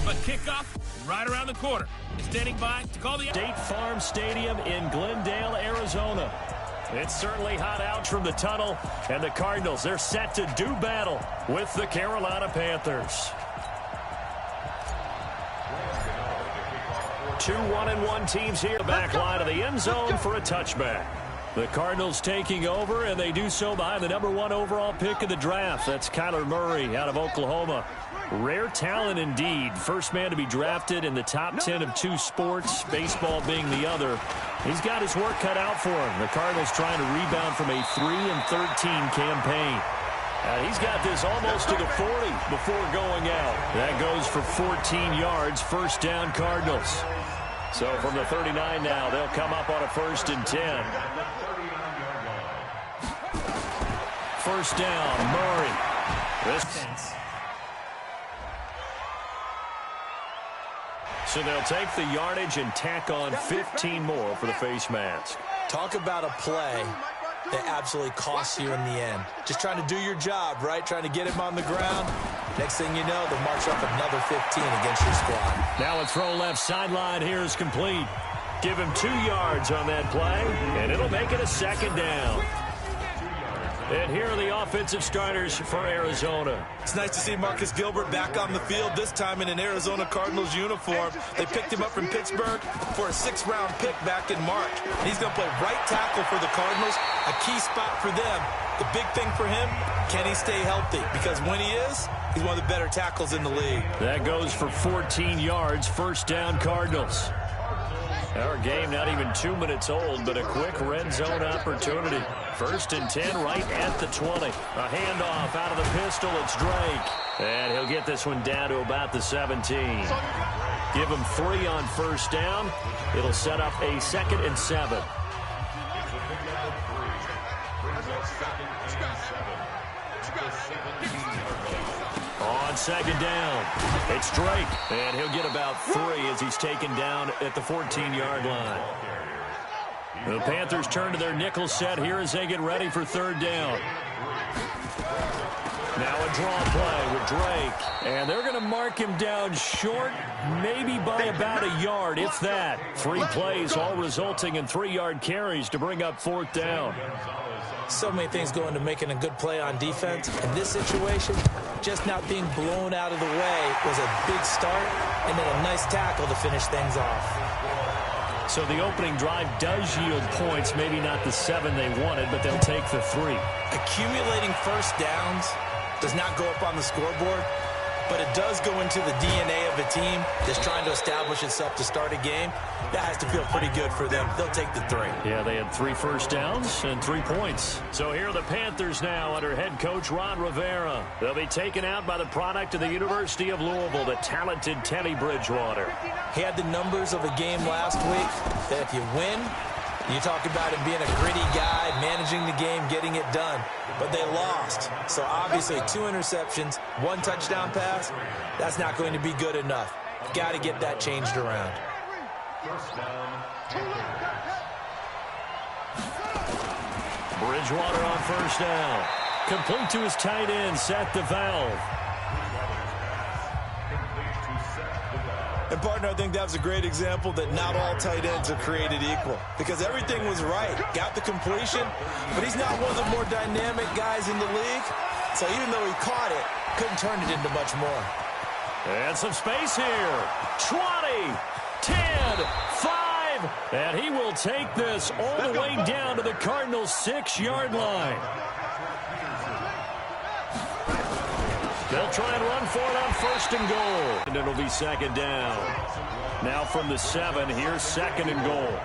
But kickoff right around the corner. Standing by to call the State Farm Stadium in Glendale, Arizona. It's certainly hot out from the tunnel, and the Cardinals, they're set to do battle with the Carolina Panthers. 2 1-1 teams here. Back line of the end zone for a touchback. The Cardinals taking over, and they do so behind the #1 overall pick of the draft. That's Kyler Murray out of Oklahoma. Rare talent indeed. First man to be drafted in the top 10 of 2 sports, baseball being the other. He's got his work cut out for him. The Cardinals trying to rebound from a 3-13 campaign. He's got this almost to the 40 before going out. That goes for 14 yards. First down, Cardinals. So from the 39 now, they'll come up on a 1st and 10. First down, Murray. So they'll take the yardage and tack on 15 more for the face mask. Talk about a play that absolutely costs you in the end. Just trying to do your job, right? Trying to get him on the ground. Next thing you know, they'll march up another 15 against your squad. Now a throw left sideline here is complete. Give him 2 yards on that play, and it'll make it a 2nd down. And here are the offensive starters for Arizona. It's nice to see Marcus Gilbert back on the field, this time in an Arizona Cardinals uniform. They picked him up from Pittsburgh for a 6th-round pick back in March. He's going to play right tackle for the Cardinals, a key spot for them. The big thing for him, can he stay healthy? Because when he is, he's one of the better tackles in the league. That goes for 14 yards, first down Cardinals. Our game not even 2 minutes old, but a quick red zone opportunity. 1st and 10 right at the 20. A handoff out of the pistol. It's Drake. And he'll get this one down to about the 17. Give him 3 on first down. It'll set up a 2nd and 7. On 2nd down, it's Drake, and he'll get about 3 as he's taken down at the 14-yard line. The Panthers turn to their nickel set here as they get ready for 3rd down. Now a draw play with Drake, and they're going to mark him down short, maybe by about a yard, if that. 3 plays, all resulting in 3-yard carries to bring up 4th down. So many things go into making a good play on defense. In this situation, just not being blown out of the way was a big start, and then a nice tackle to finish things off. So the opening drive does yield points, maybe not the 7 they wanted, but they'll take the 3. Accumulating first downs does not go up on the scoreboard, but it does go into the DNA of a team that's trying to establish itself to start a game. That has to feel pretty good for them. They'll take the 3. Yeah, they had 3 first downs and 3 points. So here are the Panthers now under head coach Ron Rivera. They'll be taken out by the product of the University of Louisville, the talented Teddy Bridgewater. He had the numbers of a game last week that if you win, you talk about him being a gritty guy, managing the game, getting it done. But they lost. So obviously 2 interceptions, 1 touchdown pass, that's not going to be good enough. Got to get that changed around. Bridgewater on first down. Complete to his tight end, Seth DeValve. And, partner, I think that was a great example that not all tight ends are created equal, because everything was right. Got the completion, but he's not one of the more dynamic guys in the league. So even though he caught it, couldn't turn it into much more. And some space here. 20, 10, 5, and he will take this all the way down to the Cardinals' 6-yard line. They'll try and run for it on 1st and goal. And it'll be 2nd down. Now from the 7, here's 2nd and goal.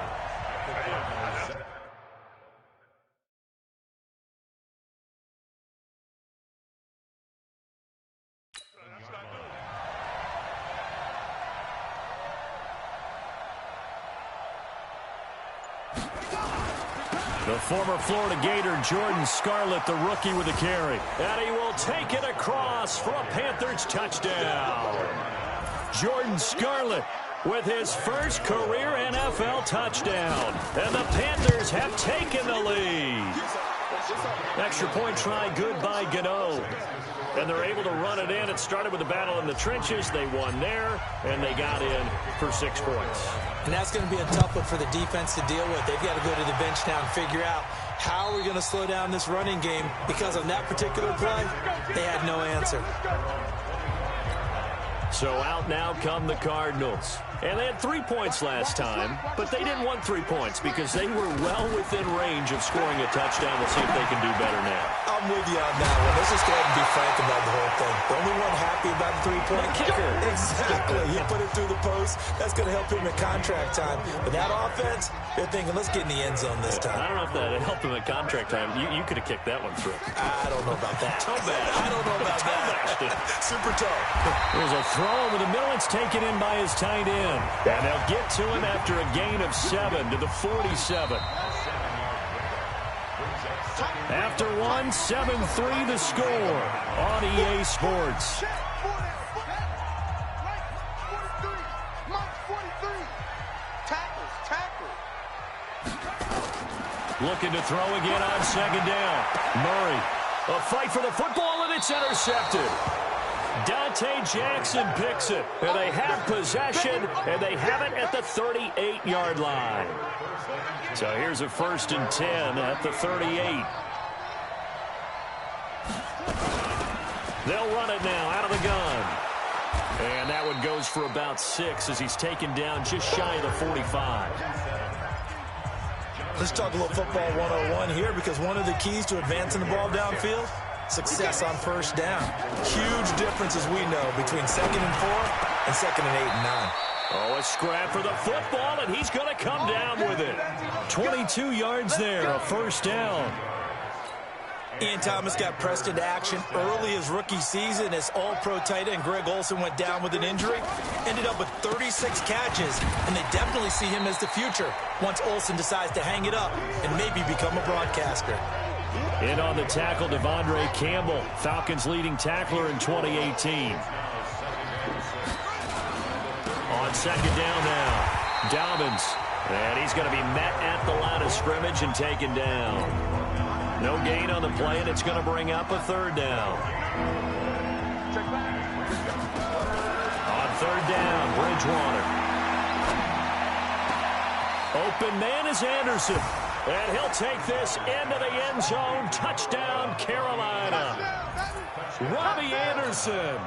The former Florida Gator, Jordan Scarlett, the rookie with the carry. And he will take it across for a Panthers touchdown. Jordan Scarlett with his first career NFL touchdown. And the Panthers have taken the lead. Extra point try good by Gano. And they're able to run it in. It started with a battle in the trenches. They won there, and they got in for 6 points. And that's going to be a tough one for the defense to deal with. They've got to go to the bench now and figure out how are we going to slow down this running game, because on that particular play, they had no answer. So out now come the Cardinals. And they had 3 points last time, but they didn't want 3 points because they were well within range of scoring a touchdown. We'll see if they can do better now. I'm with you on that one. Let's just go ahead and be frank about the whole thing. The only one happy about the 3-point kicker. Exactly. He put it through the post. That's going to help him at contract time. But that offense, they're thinking, let's get in the end zone this time. I don't know if that helped him at contract time. You could have kicked that one through. I don't know about that. Toe bash. I don't know about that. Super toe. There's a throw over the middle. It's taken in by his tight end. And they'll get to him after a gain of 7 to the 47. After 1, 7-3 the score on EA Sports. Looking to throw again on 2nd down. Murray, a fight for the football, and it's intercepted. Dante Jackson picks it, and they have possession, and they have it at the 38-yard line. So here's a 1st and 10 at the 38. They'll run it now out of the gun. And that one goes for about 6 as he's taken down just shy of the 45. Let's talk a little football 101 here, because one of the keys to advancing the ball downfield, success on 1st down. Huge difference, as we know, between 2nd and 4 and 2nd and 8 and 9. Oh, a scrap for the football, and he's going to come down with it. 22 yards there, a 1st down. Ian Thomas got pressed into action early his rookie season as all-pro tight end Greg Olsen went down with an injury. Ended up with 36 catches, and they definitely see him as the future once Olsen decides to hang it up and maybe become a broadcaster. In on the tackle, Devondre Campbell, Falcons' leading tackler in 2018. On 2nd down now, Dobbins. And he's going to be met at the line of scrimmage and taken down. No gain on the play, and it's going to bring up a 3rd down. On 3rd down, Bridgewater. Open man is Anderson. And he'll take this into the end zone. Touchdown, Carolina. Robbie Anderson,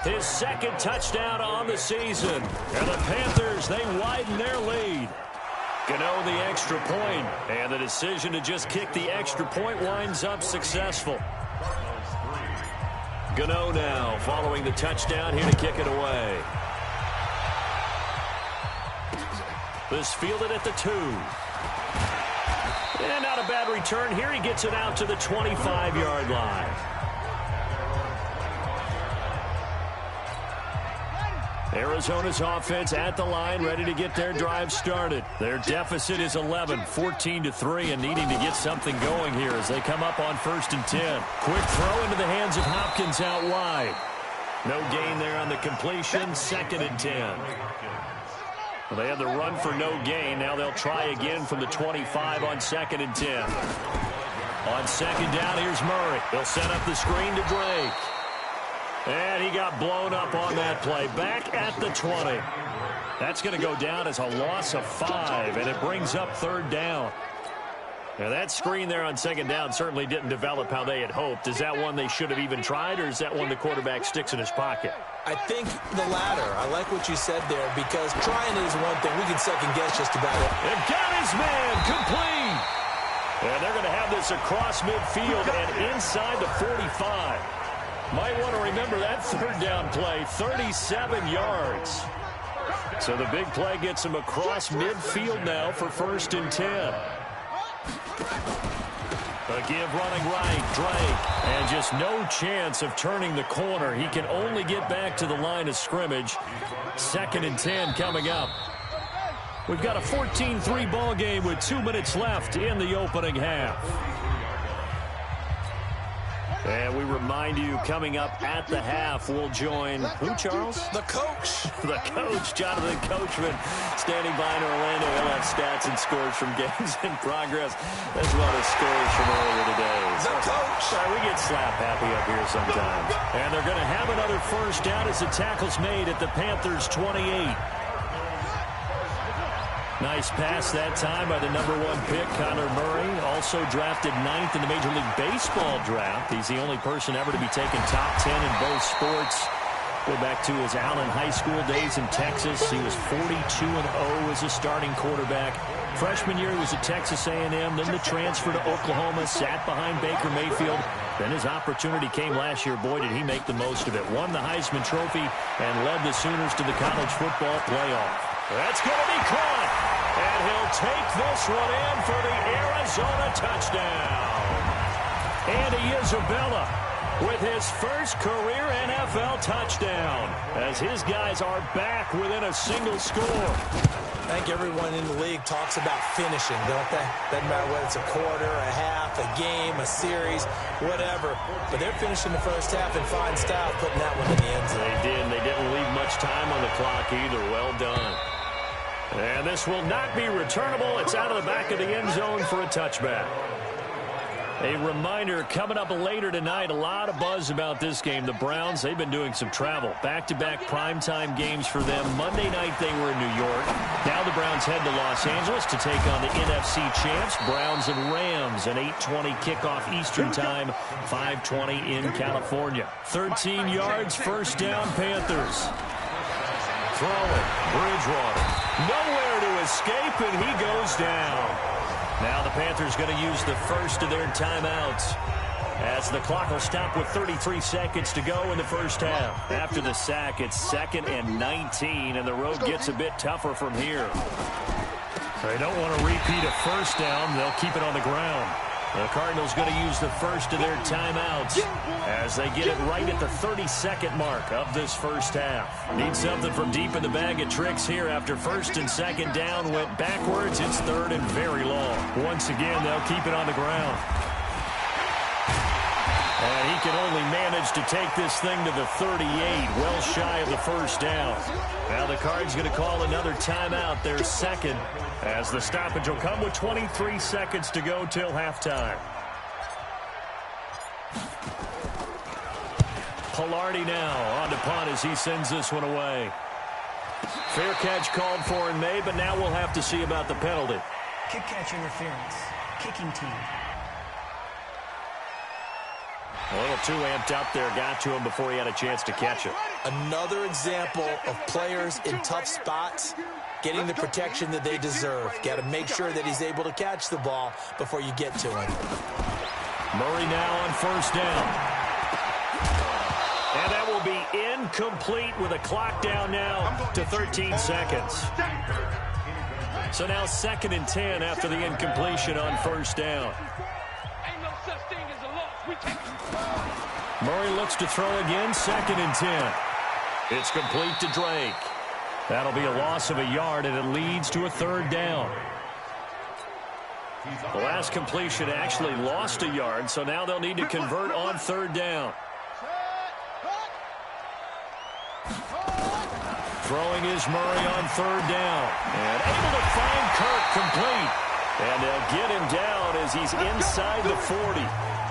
his 2nd touchdown on the season. And the Panthers, they widen their lead. Gano the extra point, and the decision to just kick the extra point winds up successful. Gano now following the touchdown here to kick it away. This fielded at the 2. And not a bad return here. He gets it out to the 25-yard line. Arizona's offense at the line, ready to get their drive started. Their deficit is 11, 14-3, and needing to get something going here as they come up on 1st and 10. Quick throw into the hands of Hopkins out wide. No gain there on the completion, 2nd and 10. Well, they had the run for no gain. Now they'll try again from the 25 on 2nd and 10. On 2nd down, here's Murray. They'll set up the screen to Drake. And he got blown up on that play. Back at the 20. That's going to go down as a loss of 5, and it brings up 3rd down. Now, that screen there on 2nd down certainly didn't develop how they had hoped. Is that one they should have even tried, or is that one the quarterback sticks in his pocket? I think the latter. I like what you said there, because trying it is one thing. We can second-guess just about it. And got his man complete. And they're going to have this across midfield and inside the 45. Might want to remember that 3rd down play, 37 yards. So the big play gets him across midfield now for 1st and 10. A give running right, Drake. And just no chance of turning the corner. He can only get back to the line of scrimmage. 2nd and 10 coming up. We've got a 14-3 ball game with 2 minutes left in the opening half. And we remind you, coming up at the half, we'll join who, Charles? The coach. The coach, Jonathan Coachman, standing by in Orlando. He'll have stats and scores from games in progress, as well as scores from earlier today. The coach. Sorry, we get slap happy up here sometimes. And they're going to have another first down as the tackle's made at the Panthers' 28. Nice pass that time by the #1 pick, Kyler Murray. Also drafted 9th in the Major League Baseball draft. He's the only person ever to be taken top 10 in both sports. Go back to his Allen High School days in Texas. He was 42-0 as a starting quarterback. Freshman year, he was at Texas A&M. Then the transfer to Oklahoma, sat behind Baker Mayfield. Then his opportunity came last year. Boy, did he make the most of it. Won the Heisman Trophy and led the Sooners to the college football playoff. That's going to be caught. And he'll take this one in for the Arizona touchdown. Andy Isabella with his first career NFL touchdown, as his guys are back within a single score. I think everyone in the league talks about finishing, don't they? Doesn't matter whether it's a quarter, a half, a game, a series, whatever. But they're finishing the first half in fine style, putting that one in the end zone. They did. They didn't leave much time on the clock either. Well done. And this will not be returnable. It's out of the back of the end zone for a touchback. A reminder, coming up later tonight, a lot of buzz about this game. The Browns, they've been doing some travel. Back-to-back primetime games for them. Monday night they were in New York. Now the Browns head to Los Angeles to take on the NFC champs, Browns and Rams. An 8:20 kickoff Eastern time, 5:20 in California. 13 yards, first down, Panthers. Throwing, Bridgewater. Nowhere to escape, and he goes down. Now the Panthers going to use the first of their timeouts, as the clock will stop with 33 seconds to go in the first half. After the sack, it's 2nd and 19, and the road gets a bit tougher from here. They don't want to repeat a first down. They'll keep it on the ground. The Cardinals going to use the first of their timeouts as they get it right at the 32nd mark of this first half. Need something from deep in the bag of tricks here after first and second down went backwards. It's 3rd and very long. Once again, they'll keep it on the ground. And he can only manage to take this thing to the 38, well shy of the first down. Now the Cards going to call another timeout, their second, as the stoppage will come with 23 seconds to go till halftime. Pilardi now on to punt as he sends this one away. Fair catch called for and made, but now we'll have to see about the penalty. Kick catch interference. Kicking team. A little too amped up there, got to him before he had a chance to catch it. Another example of players in tough spots getting the protection that they deserve. Got to make sure that he's able to catch the ball before you get to him. Murray now on first down. And that will be incomplete with a clock down now to 13 seconds. So now 2nd and 10 after the incompletion on first down. Murray looks to throw again, 2nd and 10. It's complete to Drake. That'll be a loss of a yard, and it leads to a 3rd down. The last completion actually lost a yard, so now they'll need to convert on 3rd down. Throwing is Murray on 3rd down. And able to find Kirk complete. And they'll get him down as he's inside the 40.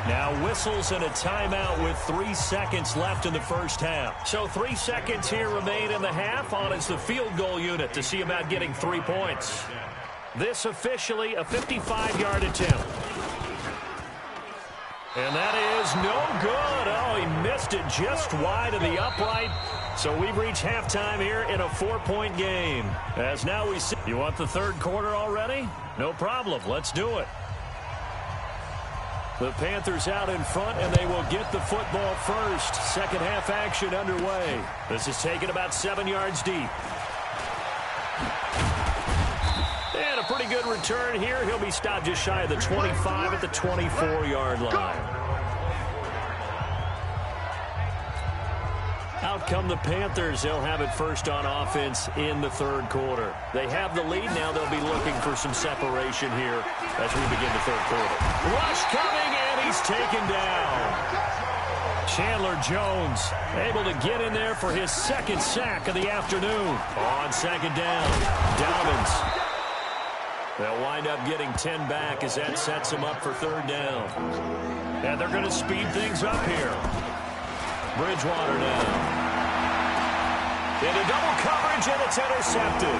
Now whistles and a timeout with 3 seconds left in the first half. So 3 seconds here remain in the half. On is the field goal unit to see about getting 3 points. This officially a 55-yard attempt. And that is no good. Oh, he missed it just wide of the upright. So we've reached halftime here in a 4-point game. As now we see. You want the 3rd quarter already? No problem. Let's do it. The Panthers out in front, and they will get the football first. Second half action underway. This is taken about 7 yards deep. And a pretty good return here. He'll be stopped just shy of the 25 at the 24-yard line. Out come the Panthers. They'll have it first on offense in the 3rd quarter. They have the lead. Now they'll be looking for some separation here as we begin the 3rd quarter. Rush coming, and he's taken down. Chandler Jones able to get in there for his second sack of the afternoon. On second down, Dobbins. They'll wind up getting 10 back as that sets them up for third down. And they're going to speed things up here. Bridgewater now. Into double coverage, and it's intercepted.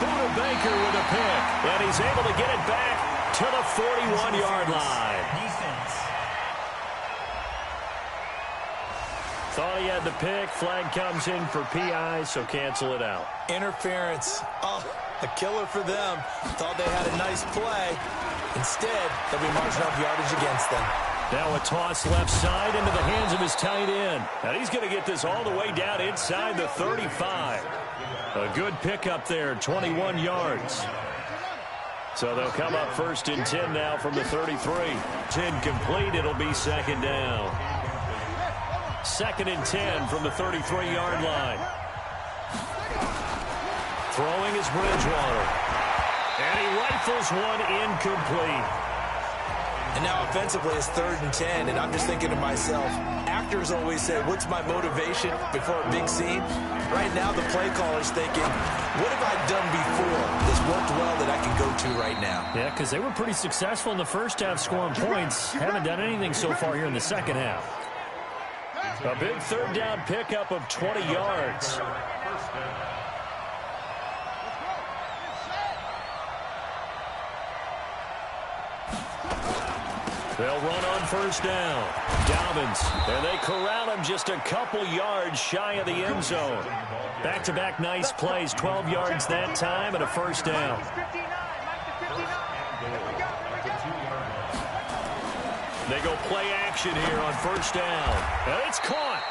Buda Baker with a pick, and he's able to get it back to the 41-yard line. Defense. Thought he had the pick. Flag comes in for PI, so cancel it out. Interference. Oh, a killer for them. Thought they had a nice play. Instead, they'll be marching up yardage against them. Now a toss left side into the hands of his tight end. And he's going to get this all the way down inside the 35. A good pickup there, 21 yards. So they'll come up first and 10 now from the 33. It's incomplete. It'll be second down. Second and 10 from the 33-yard line. Throwing is Bridgewater. And he rifles one incomplete. And now offensively it's third and 10, and I'm just thinking to myself, actors always say, what's my motivation before a big scene? Right now the play caller's thinking, what have I done before that's worked well that I can go to right now? Yeah, because they were pretty successful in the first half scoring points. Haven't done anything so far here in the second half. A big third down pickup of 20 yards. They'll run on first down. Dobbins, and they corral him just a couple yards shy of the end zone. Back-to-back nice plays, 12 yards that time and a first down. They go play action here on first down. And it's caught.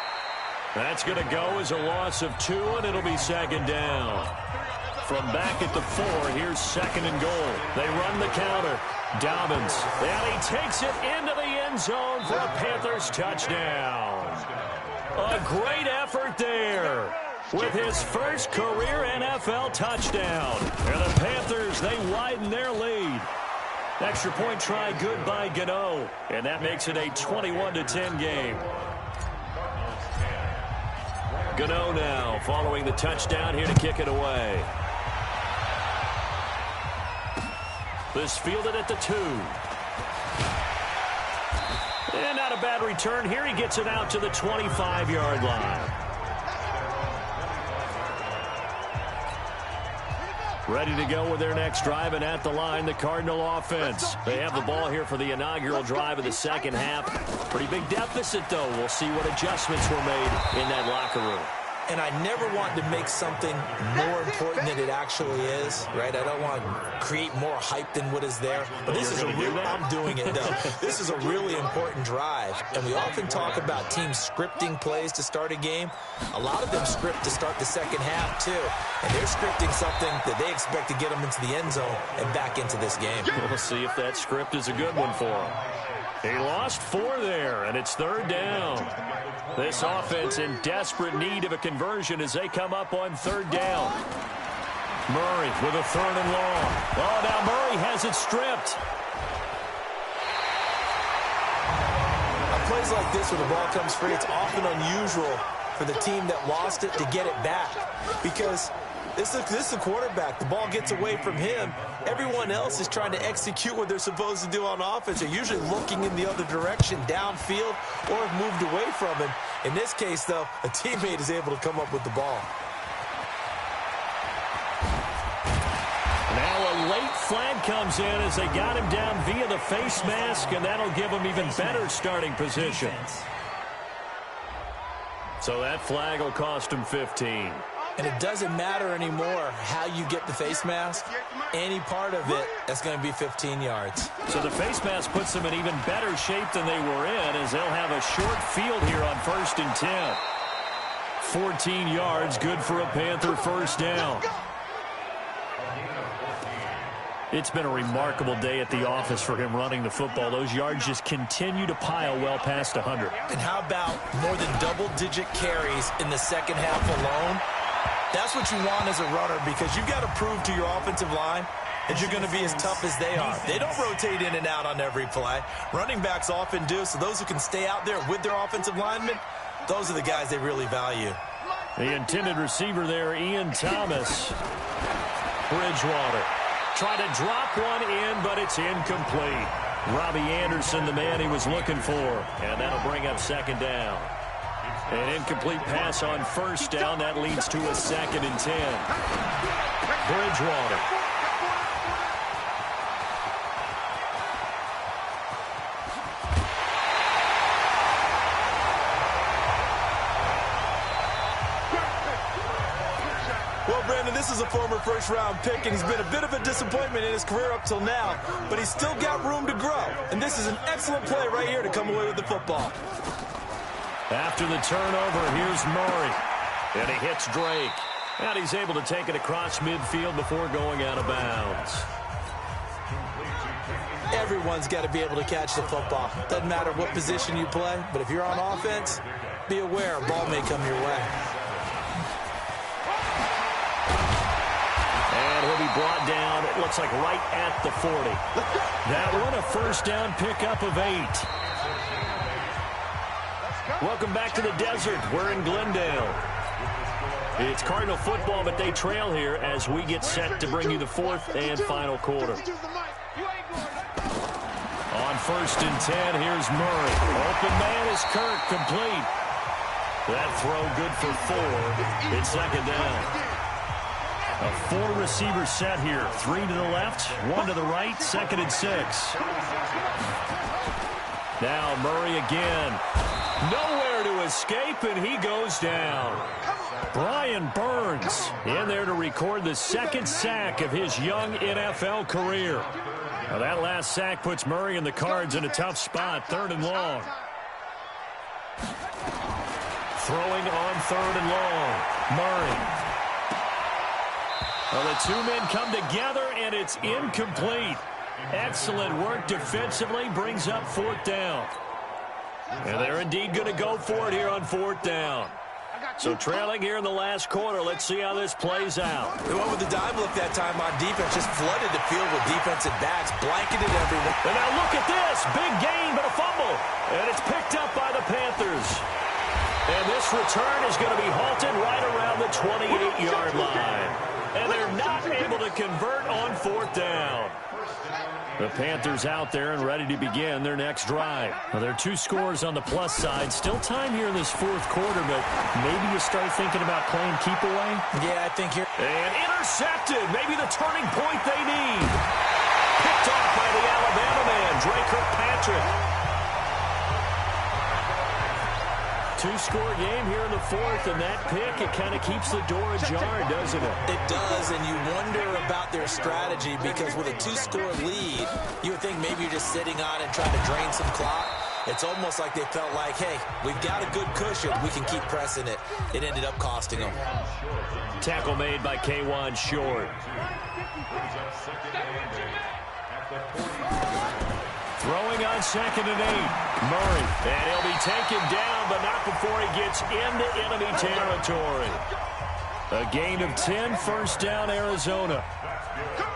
That's going to go as a loss of 2, and it'll be second down. From back at the 4, here's second and goal. They run the counter. Dobbins, and he takes it into the end zone for a Panthers touchdown. A great effort there with his first career NFL touchdown. And the Panthers, they widen their lead. Extra point try good by Gano, and that makes it a 21-10 game. Gano now following the touchdown here to kick it away. This fielded at the 2. And not a bad return here. He gets it out to the 25-yard line. Ready to go with their next drive, and at the line, the Cardinal offense. They have the ball here for the inaugural drive of the second half. Pretty big deficit, though. We'll see what adjustments were made in that locker room. And I never want to make something more important than it actually is, right? I don't want to create more hype than what is there. But this is I'm doing it, though. This is a really important drive. And we often talk about teams scripting plays to start a game. A lot of them script to start the second half, too. And they're scripting something that they expect to get them into the end zone and back into this game. We'll see if that script is a good one for them. He lost 4 there, and it's third down. This offense in desperate need of a conversion as they come up on third down. Murray with a third and long. Oh, now Murray has it stripped. On plays like this where the ball comes free, it's often unusual for the team that lost it to get it back. Because this is the quarterback. The ball gets away from him. Everyone else is trying to execute what they're supposed to do on offense. They're usually looking in the other direction, downfield, or have moved away from him. In this case, though, a teammate is able to come up with the ball. Now a late flag comes in as they got him down via the face mask, and that'll give him even better starting position. So that flag will cost him 15. And it doesn't matter anymore how you get the face mask. Any part of it, that's going to be 15 yards. So the face mask puts them in even better shape than they were in as they'll have a short field here on first and 10. 14 yards, good for a Panther first down. It's been a remarkable day at the office for him running the football. Those yards just continue to pile well past 100. And how about more than double-digit carries in the second half alone? That's what you want as a runner, because you've got to prove to your offensive line and you're going to be as tough as they are. They don't rotate in and out on every play. Running backs often do, so those who can stay out there with their offensive linemen, those are the guys they really value. The intended receiver there, Ian Thomas. Bridgewater tried to drop one in, but it's incomplete. Robbie Anderson, the man he was looking for, and that'll bring up second down. An incomplete pass on first down. That leads to a 2nd and 10. Bridgewater. Well, Brandon, this is a former first-round pick, and he's been a bit of a disappointment in his career up till now, but he's still got room to grow. And this is an excellent play right here to come away with the football. After the turnover, here's Murray. And he hits Drake. And he's able to take it across midfield before going out of bounds. Everyone's got to be able to catch the football. Doesn't matter what position you play, but if you're on offense, be aware a ball may come your way. And he'll be brought down, it looks like right at the 40. That one a first down pickup of 8. Welcome back to the desert. We're in Glendale. It's Cardinal football, but they trail here as we get set to bring you the 4th and final quarter. On 1st and 10, here's Murray. Open man is Kirk, complete. That throw good for 4. It's second down. A 4-receiver set here. 3 to the left, 1 to the right, 2nd and 6. Now Murray again. Nowhere to escape, and he goes down. Brian Burns in there to record the 2nd sack of his young NFL career. Now that last sack puts Murray and the Cards in a tough spot, 3rd and long. Throwing on 3rd and long. Murray. Well, the 2 men come together, and it's incomplete. Excellent work defensively, brings up 4th down. And they're indeed going to go for it here on 4th down. So trailing here in the last quarter. Let's see how this plays out. They went with the dive look that time on defense. Just flooded the field with defensive backs. Blanketed everyone. And now look at this. Big gain, but a fumble. And it's picked up by the Panthers. And this return is going to be halted right around the 28-yard line. And they're not able to convert on 4th down. The Panthers out there and ready to begin their next drive. Now, there are 2 scores on the plus side. Still time here in this 4th quarter, but maybe you start thinking about playing keep away. Yeah, I think you're... And intercepted. Maybe the turning point they need. Picked off by the Alabama man, Drake Kirkpatrick. 2-score game here in the 4th, and that pick, it kind of keeps the door ajar, doesn't it? It does, and you wonder about their strategy because with a 2-score lead, you would think maybe you're just sitting on and trying to drain some clock. It's almost like they felt like, hey, we've got a good cushion. We can keep pressing it. It ended up costing them. Tackle made by K'Wan Short. Throwing on 2nd and 8. Murray. And he'll be taken down, but not before he gets into enemy territory. A gain of 10, first down, Arizona.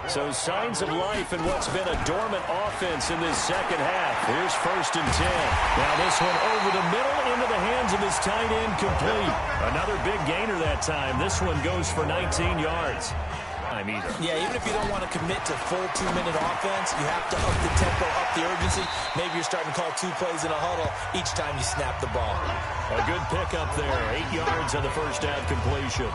So signs of life in what's been a dormant offense in this second half. Here's 1st and 10. Now this one over the middle into the hands of his tight end, complete. Another big gainer that time. This one goes for 19 yards. Either. Yeah, even if you don't want to commit to full 2-minute offense, you have to up the tempo, up the urgency. Maybe you're starting to call 2 plays in a huddle each time you snap the ball. A good pickup there. 8 yards on the first down completion.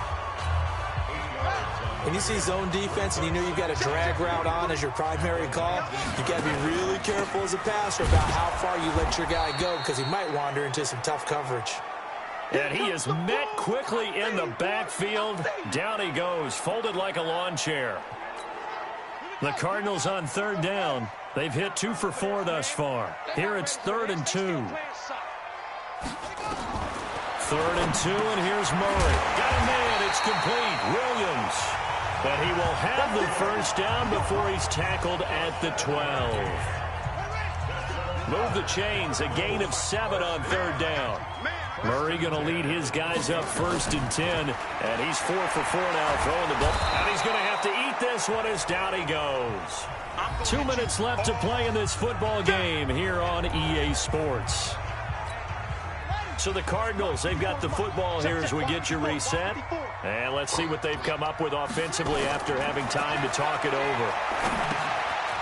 When you see zone defense and you know you've got a drag route on as your primary call, you've got to be really careful as a passer about how far you let your guy go because he might wander into some tough coverage. And he is met quickly in the backfield. Down he goes, folded like a lawn chair. The Cardinals on 3rd down. They've hit 2 for 4 thus far. Here it's 3rd and 2. 3rd and 2, and here's Murray. Got a man, it's complete. Williams. But he will have the first down before he's tackled at the 12. Move the chains, a gain of 7 on 3rd down. Murray going to lead his guys up 1st and 10. And he's 4 for 4 now throwing the ball. And he's going to have to eat this one as down he goes. 2 minutes left to play in this football game here on EA Sports. So the Cardinals, they've got the football here as we get you reset. And let's see what they've come up with offensively after having time to talk it over.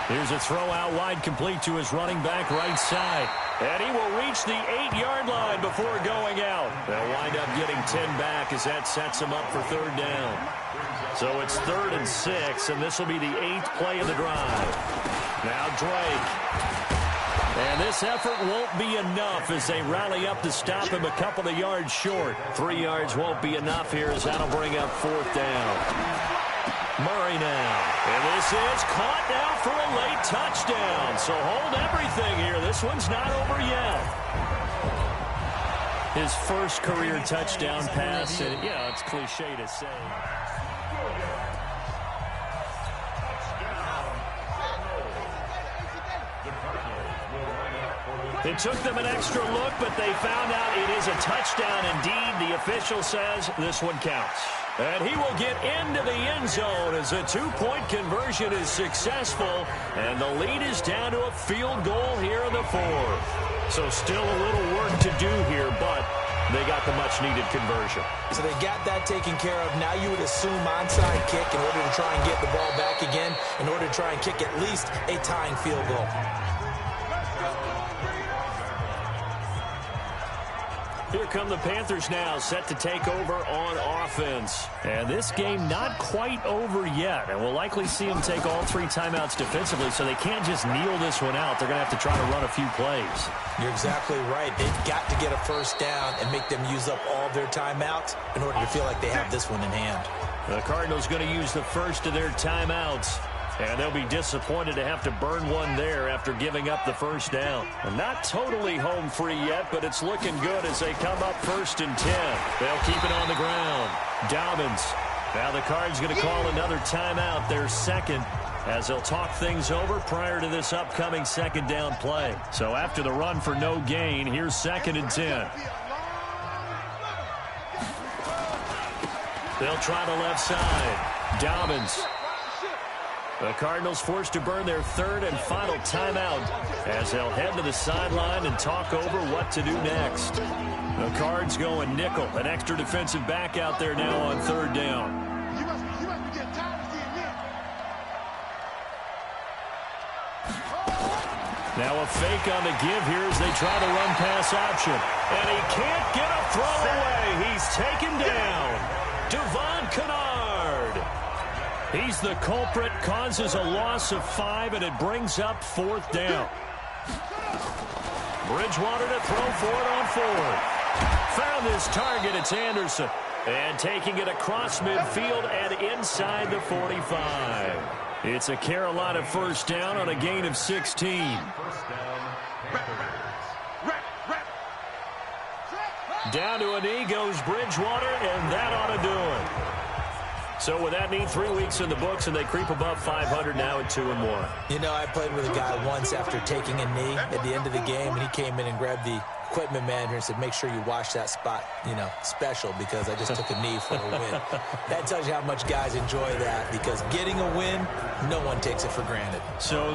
Here's a throw out wide, complete to his running back right side. And he will reach the 8-yard line before going out. They'll wind up getting 10 back as that sets him up for 3rd down. So it's 3rd and 6, and this will be the 8th play of the drive. Now Drake. And this effort won't be enough as they rally up to stop him a couple of yards short. 3 yards won't be enough here as that'll bring up 4th down. Murray now. And this is caught now for a late touchdown. So hold everything here. This one's not over yet. His first career touchdown pass. And, yeah, it's cliche to say. It took them an extra look, but they found out it is a touchdown indeed. The official says this one counts. And he will get into the end zone as a 2-point conversion is successful. And the lead is down to a field goal here in the 4th. So still a little work to do here, but they got the much-needed conversion. So they got that taken care of. Now you would assume onside kick in order to try and get the ball back again, in order to try and kick at least a tying field goal. Here come the Panthers now, set to take over on offense. And this game not quite over yet. And we'll likely see them take all 3 timeouts defensively, so they can't just kneel this one out. They're going to have to try to run a few plays. You're exactly right. They've got to get a 1st down and make them use up all their timeouts in order to feel like they have this one in hand. The Cardinals going to use the first of their timeouts. And they'll be disappointed to have to burn one there after giving up the 1st down. And not totally home free yet, but it's looking good as they come up 1st and 10. They'll keep it on the ground. Dobbins. Now the Cards going to call another timeout, their 2nd, as they'll talk things over prior to this upcoming 2nd down play. So after the run for no gain, here's 2nd and 10. They'll try the left side. Dobbins. The Cardinals forced to burn their 3rd and final timeout as they'll head to the sideline and talk over what to do next. The Cards going nickel, an extra defensive back out there now on 3rd down. Now a fake on the give here as they try the run pass option. And he can't get a throw away. He's taken down. Devon Kennard. He's the culprit, causes a loss of 5, and it brings up 4th down. Bridgewater to throw for it on 4th. Found his target, it's Anderson. And taking it across midfield and inside the 45. It's a Carolina 1st down on a gain of 16. Down to a knee goes Bridgewater, and that ought to do it. So with that need 3 weeks in the books, and they creep above 500 now at 2-1. You know, I played with a guy once after taking a knee at the end of the game, and he came in and grabbed the equipment manager and said, make sure you wash that spot, you know, special, because I just took a knee for a win. That tells you how much guys enjoy that, because getting a win, no one takes it for granted. So